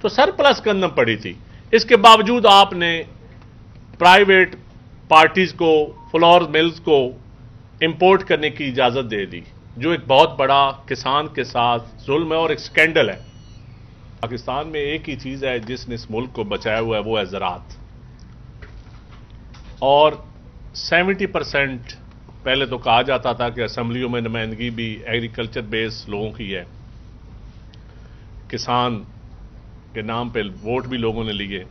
تو سرپلس گندم پڑی تھی. اس کے باوجود آپ نے پرائیویٹ پارٹیز کو، فلور ملز کو امپورٹ کرنے کی اجازت دے دی، جو ایک بہت بڑا کسان کے ساتھ ظلم ہے اور ایک سکینڈل ہے. پاکستان میں ایک ہی چیز ہے جس نے اس ملک کو بچایا ہوا ہے، وہ ہے زراعت. اور 70% پہلے تو کہا جاتا تھا کہ اسمبلیوں میں نمائندگی بھی ایگریکلچر بیس لوگوں کی ہے، کسان کے نام پہ ووٹ بھی لوگوں نے لیے.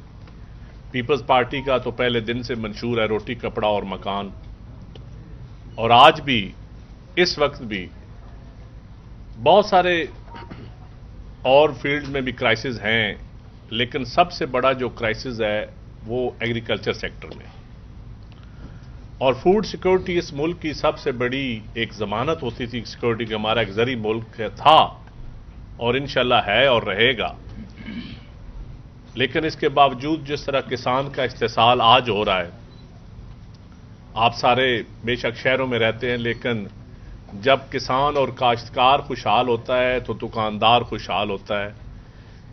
پیپلز پارٹی کا تو پہلے دن سے منشور ہے روٹی کپڑا اور مکان، اور آج بھی اس وقت بھی بہت سارے اور فیلڈ میں بھی کرائسس ہیں، لیکن سب سے بڑا جو کرائسس ہے وہ ایگریکلچر سیکٹر میں. اور فوڈ سیکورٹی اس ملک کی سب سے بڑی ایک ضمانت ہوتی تھی سیکورٹی کہ ہمارا ایک زرعی ملک تھا اور انشاءاللہ ہے اور رہے گا. لیکن اس کے باوجود جس طرح کسان کا استحصال آج ہو رہا ہے، آپ سارے بے شک شہروں میں رہتے ہیں، لیکن جب کسان اور کاشتکار خوشحال ہوتا ہے تو دکاندار خوشحال ہوتا ہے،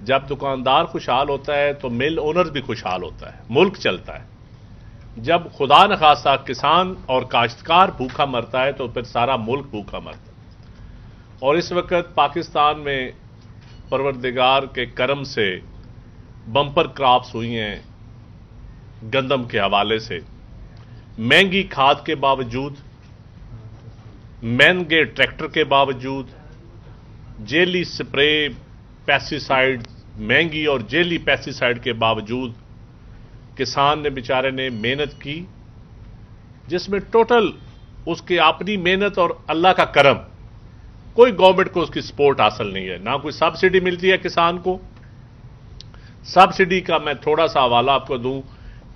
جب دکاندار خوشحال ہوتا ہے تو مل اونر بھی خوشحال ہوتا ہے، ملک چلتا ہے. جب خدا نخواستہ کسان اور کاشتکار بھوکا مرتا ہے تو پھر سارا ملک بھوکا مرتا ہے. اور اس وقت پاکستان میں پروردگار کے کرم سے بمپر کراپس ہوئی ہیں گندم کے حوالے سے. مہنگی کھاد کے باوجود، مہنگے ٹریکٹر کے باوجود، جیلی سپرے پیسٹی مہنگی اور جیلی پیسٹی کے باوجود کسان نے بیچارے نے محنت کی، جس میں ٹوٹل اس کی اپنی محنت اور اللہ کا کرم، کوئی گورنمنٹ کو اس کی سپورٹ حاصل نہیں ہے، نہ کوئی سبسڈی ملتی ہے کسان کو. سبسڈی کا میں تھوڑا سا حوالہ آپ کو دوں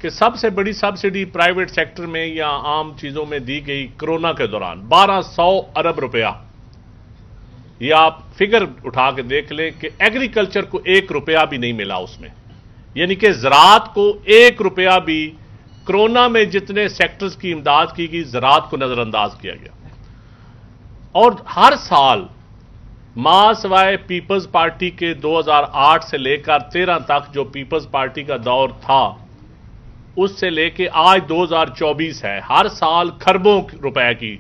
کہ سب سے بڑی سبسڈی پرائیویٹ سیکٹر میں یا عام چیزوں میں دی گئی کرونا کے دوران 1200 ارب روپیہ. یہ آپ فگر اٹھا کے دیکھ لیں کہ ایگریکلچر کو 1 روپیہ بھی نہیں ملا اس میں، یعنی کہ زراعت کو 1 روپیہ بھی، کرونا میں جتنے سیکٹرز کی امداد کی گئی زراعت کو نظر انداز کیا گیا. اور ہر سال ماں سوائے پیپلز پارٹی کے 2008 سے لے کر 13 تک جو پیپلز پارٹی کا دور تھا، اس سے لے کے آج 2024 ہے، ہر سال کھربوں روپے کی،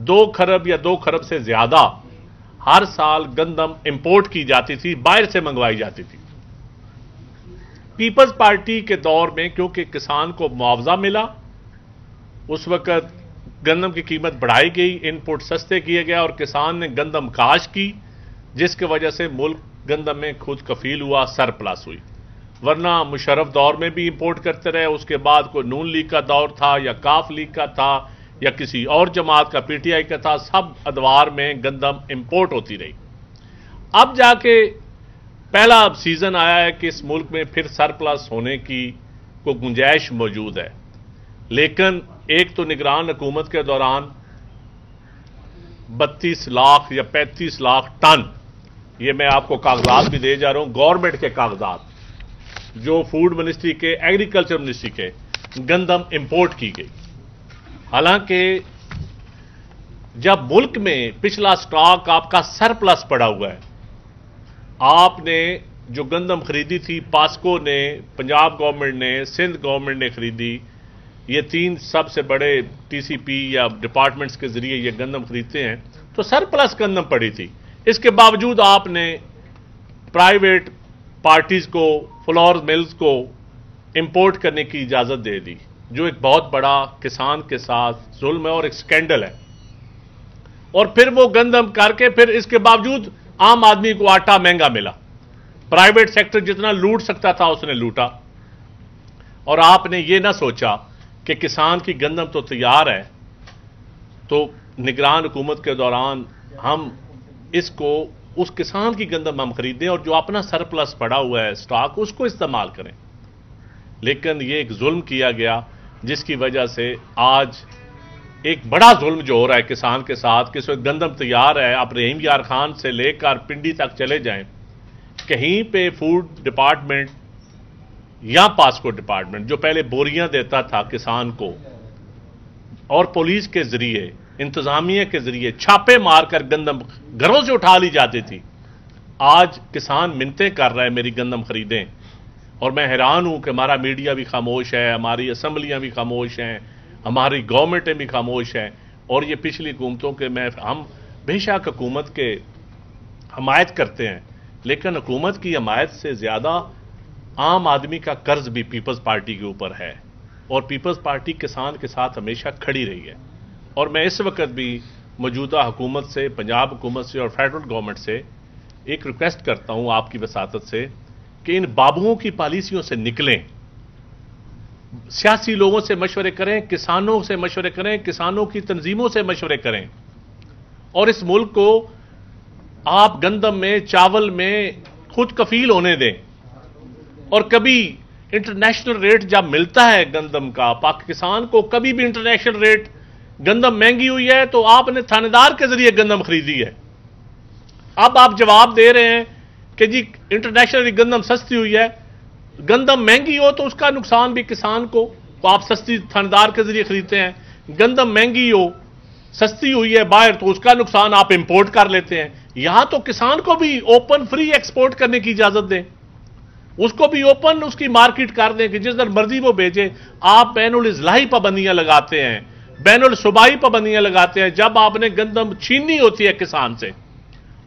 2 کھرب یا 2 کھرب سے زیادہ ہر سال گندم امپورٹ کی جاتی تھی، باہر سے منگوائی جاتی تھی. پیپلز پارٹی کے دور میں کیونکہ کسان کو معاوضہ ملا، اس وقت گندم کی قیمت بڑھائی گئی، ان پٹ سستے کیے گئے اور کسان نے گندم کاشت کی، جس کی وجہ سے ملک گندم میں خود کفیل ہوا، سرپلس ہوئی. ورنہ مشرف دور میں بھی امپورٹ کرتے رہے، اس کے بعد کوئی نون لیگ کا دور تھا یا کاف لیگ کا تھا یا کسی اور جماعت کا پی ٹی آئی کا تھا، سب ادوار میں گندم امپورٹ ہوتی رہی. اب جا کے پہلا سیزن آیا ہے کہ اس ملک میں پھر سرپلس ہونے کی کوئی گنجائش موجود ہے. لیکن ایک تو نگران حکومت کے دوران 32 لاکھ یا 35 لاکھ ٹن، یہ میں آپ کو کاغذات بھی دے جا رہا ہوں، گورنمنٹ کے کاغذات جو فوڈ منسٹری کے، ایگریکلچر منسٹری کے، گندم امپورٹ کی گئی. حالانکہ جب ملک میں پچھلا سٹاک آپ کا سرپلس پڑا ہوا ہے، آپ نے جو گندم خریدی تھی، پاسکو نے، پنجاب گورنمنٹ نے، سندھ گورنمنٹ نے خریدی، یہ 3 سب سے بڑے ٹی سی پی یا ڈپارٹمنٹس کے ذریعے یہ گندم خریدتے ہیں، تو سرپلس گندم پڑی تھی. اس کے باوجود آپ نے پرائیویٹ پارٹیز کو، فلور ملز کو امپورٹ کرنے کی اجازت دے دی، جو ایک بہت بڑا کسان کے ساتھ ظلم ہے اور ایک سکینڈل ہے. اور پھر وہ گندم کر کے پھر اس کے باوجود عام آدمی کو آٹا مہنگا ملا. پرائیویٹ سیکٹر جتنا لوٹ سکتا تھا اس نے لوٹا. اور آپ نے یہ نہ سوچا کہ کسان کی گندم تو تیار ہے، تو نگران حکومت کے دوران ہم اس کو، اس کسان کی گندم ہم خریدیں اور جو اپنا سرپلس پڑا ہوا ہے سٹاک اس کو استعمال کریں. لیکن یہ ایک ظلم کیا گیا جس کی وجہ سے آج ایک بڑا ظلم جو ہو رہا ہے کسان کے ساتھ کہ اس وقت گندم تیار ہے. آپ رحیم یار خان سے لے کر پنڈی تک چلے جائیں، کہیں پہ فوڈ ڈپارٹمنٹ یا پاسکو ڈپارٹمنٹ جو پہلے بوریاں دیتا تھا کسان کو، اور پولیس کے ذریعے، انتظامیہ کے ذریعے چھاپے مار کر گندم گھروں سے اٹھا لی جاتی تھی، آج کسان منتیں کر رہا ہے میری گندم خریدیں، اور میں حیران ہوں کہ ہمارا میڈیا بھی خاموش ہے، ہماری اسمبلیاں بھی خاموش ہیں، ہماری گورنمنٹیں بھی خاموش ہیں، اور یہ پچھلی حکومتوں کے ہم بے شک حکومت کے حمایت کرتے ہیں، لیکن حکومت کی حمایت سے زیادہ عام آدمی کا قرض بھی پیپلز پارٹی کے اوپر ہے، اور پیپلز پارٹی کسان کے ساتھ ہمیشہ کھڑی رہی ہے۔ اور میں اس وقت بھی موجودہ حکومت سے، پنجاب حکومت سے اور فیڈرل گورنمنٹ سے ایک ریکویسٹ کرتا ہوں آپ کی وساطت سے کہ ان بابوؤں کی پالیسیوں سے نکلیں، سیاسی لوگوں سے مشورے کریں، کسانوں سے مشورے کریں، کسانوں کی تنظیموں سے مشورے کریں، اور اس ملک کو آپ گندم میں، چاول میں خود کفیل ہونے دیں۔ اور کبھی انٹرنیشنل ریٹ جب ملتا ہے گندم کا، پاکستان کو کبھی بھی انٹرنیشنل ریٹ گندم مہنگی ہوئی ہے تو آپ نے تھانے دار کے ذریعے گندم خریدی ہے۔ اب آپ جواب دے رہے ہیں کہ جی انٹرنیشنل گندم سستی ہوئی ہے، گندم مہنگی ہو تو اس کا نقصان بھی کسان کو، آپ سستی تھانے دار کے ذریعے خریدتے ہیں، گندم مہنگی ہو، سستی ہوئی ہے باہر تو اس کا نقصان آپ امپورٹ کر لیتے ہیں۔ یہاں تو کسان کو بھی اوپن فری ایکسپورٹ کرنے کی اجازت دیں، اس کو بھی اوپن اس کی مارکیٹ کر دیں کہ جس در مرضی وہ بھیجے۔ آپ بین الاضلاعی پابندیاں لگاتے ہیں، بین الصوبائی پابندیاں لگاتے ہیں جب آپ نے گندم چھیننی ہوتی ہے کسان سے،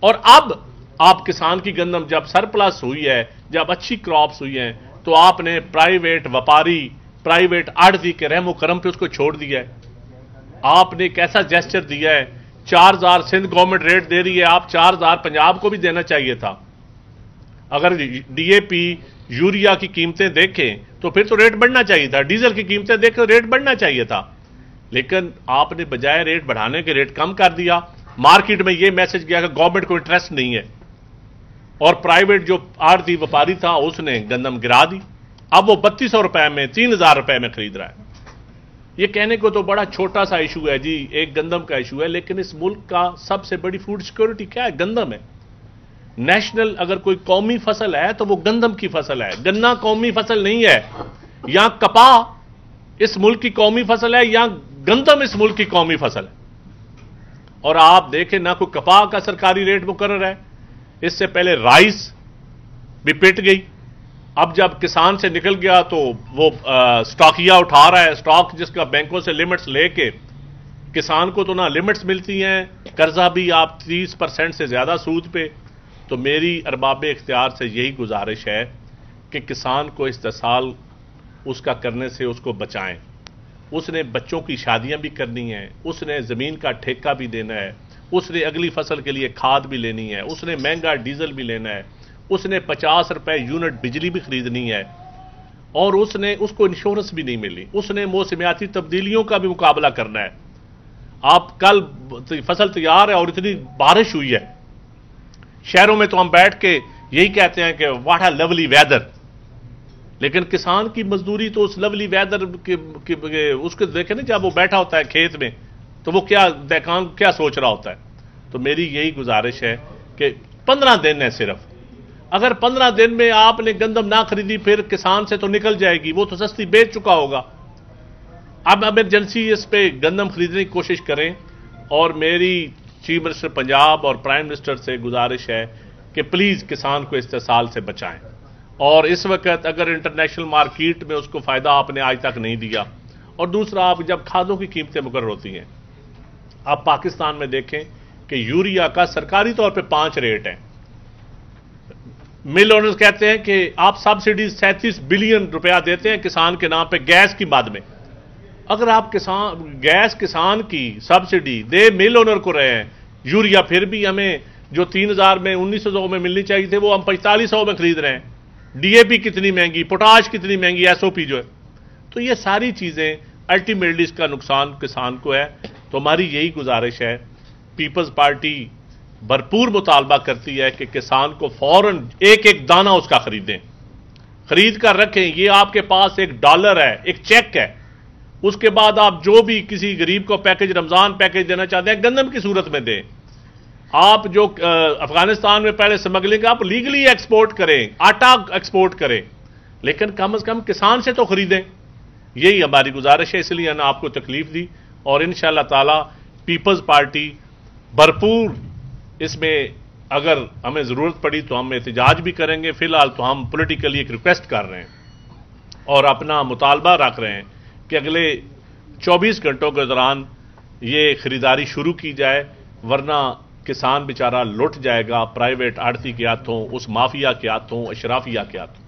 اور اب آپ کسان کی گندم جب سرپلس ہوئی ہے، جب اچھی کراپس ہوئی ہیں، تو آپ نے پرائیویٹ وپاری، پرائیویٹ آڑتی کے رحم و کرم پہ اس کو چھوڑ دیا ہے۔ آپ نے ایک ایسا جیسچر دیا ہے، 4000 سندھ گورنمنٹ ریٹ دے رہی ہے، آپ 4000 پنجاب کو بھی دینا چاہیے تھا۔ اگر ڈی اے پی، یوریا کی قیمتیں دیکھیں تو پھر تو ریٹ بڑھنا چاہیے تھا، ڈیزل کی قیمتیں دیکھیں ریٹ بڑھنا چاہیے تھا، لیکن آپ نے بجائے ریٹ بڑھانے کے ریٹ کم کر دیا۔ مارکیٹ میں یہ میسج گیا کہ گورنمنٹ کو انٹرسٹ نہیں ہے، اور پرائیویٹ جو آڑتی وپاری تھا اس نے گندم گرا دی، اب وہ 3200 روپے میں، 3000 روپے میں خرید رہا ہے۔ یہ کہنے کو تو بڑا چھوٹا سا ایشو ہے جی، ایک گندم کا ایشو ہے، لیکن اس ملک کا سب سے بڑی فوڈ سیکورٹی کیا ہے؟ گندم ہے۔ نیشنل اگر کوئی قومی فصل ہے تو وہ گندم کی فصل ہے، گنا قومی فصل نہیں ہے، یا کپاہ اس ملک کی قومی فصل ہے، یا گندم اس ملک کی قومی فصل ہے۔ اور آپ دیکھیں نہ کوئی کپاہ کا سرکاری ریٹ مقرر ہے، اس سے پہلے رائس بھی پٹ گئی، اب جب کسان سے نکل گیا تو وہ سٹاکیا اٹھا رہا ہے، سٹاک جس کا بینکوں سے لمٹس لے کے، کسان کو تو نہ لمٹس ملتی ہیں، قرضہ بھی آپ 30% سے زیادہ سود پہ۔ تو میری ارباب اختیار سے یہی گزارش ہے کہ کسان کو استحصال اس کا کرنے سے اس کو بچائیں۔ اس نے بچوں کی شادیاں بھی کرنی ہیں، اس نے زمین کا ٹھیکہ بھی دینا ہے، اس نے اگلی فصل کے لیے کھاد بھی لینی ہے، اس نے مہنگا ڈیزل بھی لینا ہے، اس نے 50 روپے یونٹ بجلی بھی خریدنی ہے، اور اس کو انشورنس بھی نہیں ملی، اس نے موسمیاتی تبدیلیوں کا بھی مقابلہ کرنا ہے۔ آپ کل فصل تیار ہے اور اتنی بارش ہوئی ہے، شہروں میں تو ہم بیٹھ کے یہی کہتے ہیں کہ واٹ اے لولی ویدر، لیکن کسان کی مزدوری تو اس لولی ویدر اس کو دیکھیں نا، جب وہ بیٹھا ہوتا ہے کھیت میں تو وہ دیکھان کیا سوچ رہا ہوتا ہے۔ تو میری یہی گزارش ہے کہ 15 دن ہے صرف، اگر 15 دن میں آپ نے گندم نہ خریدی پھر کسان سے تو نکل جائے گی، وہ تو سستی بیچ چکا ہوگا۔ اب ایمرجنسی اس پہ گندم خریدنے کی کوشش کریں، اور میری چیف منسٹر پنجاب اور پرائم منسٹر سے گزارش ہے کہ پلیز کسان کو استحصال سے بچائیں، اور اس وقت اگر انٹرنیشنل مارکیٹ میں اس کو فائدہ آپ نے آج تک نہیں دیا، اور دوسرا آپ جب کھادوں کی قیمتیں مقرر ہوتی ہیں، آپ پاکستان میں دیکھیں کہ یوریا کا سرکاری طور پہ 5 ریٹ ہیں، مل اونرز کہتے ہیں کہ آپ سبسڈی 37 بلین روپیہ دیتے ہیں کسان کے نام پہ گیس کی مد میں، اگر آپ گیس کسان کی سبسڈی دے مل اونر کو رہے ہیں، یوریا پھر بھی ہمیں جو 3000 میں 1900 میں ملنی چاہیے تھے وہ ہم 4500 میں خرید رہے ہیں، ڈی اے پی کتنی مہنگی، پوٹاش کتنی مہنگی، ایس او پی جو ہے، تو یہ ساری چیزیں الٹیمیٹلی اس کا نقصان کسان کو ہے۔ تو ہماری یہی گزارش ہے، پیپلز پارٹی بھرپور مطالبہ کرتی ہے کہ کسان کو فوراً ایک دانہ اس کا خریدیں، خرید کر رکھیں، یہ آپ کے پاس ایک ڈالر ہے، ایک چیک ہے، اس کے بعد آپ جو بھی کسی غریب کو پیکج، رمضان پیکج دینا چاہتے ہیں گندم کی صورت میں دیں۔ آپ جو افغانستان میں پہلے سمگلنگ آپ لیگلی ایکسپورٹ کریں، آٹا ایکسپورٹ کریں، لیکن کم از کم کسان سے تو خریدیں۔ یہی ہماری گزارش ہے، اس لیے ہم نے آپ کو تکلیف دی، اور انشاءاللہ تعالی پیپلز پارٹی بھرپور اس میں اگر ہمیں ضرورت پڑی تو ہم احتجاج بھی کریں گے. فی الحال تو ہم پولیٹیکلی ایک ریکویسٹ کر رہے ہیں اور اپنا مطالبہ رکھ رہے ہیں کہ اگلے 24 گھنٹوں کے دوران یہ خریداری شروع کی جائے، ورنہ کسان بیچارہ لٹ جائے گا پرائیویٹ آڑتی کے ہاتھوں، اس مافیا کے ہاتھوں، اشرافیہ کے ہاتھوں.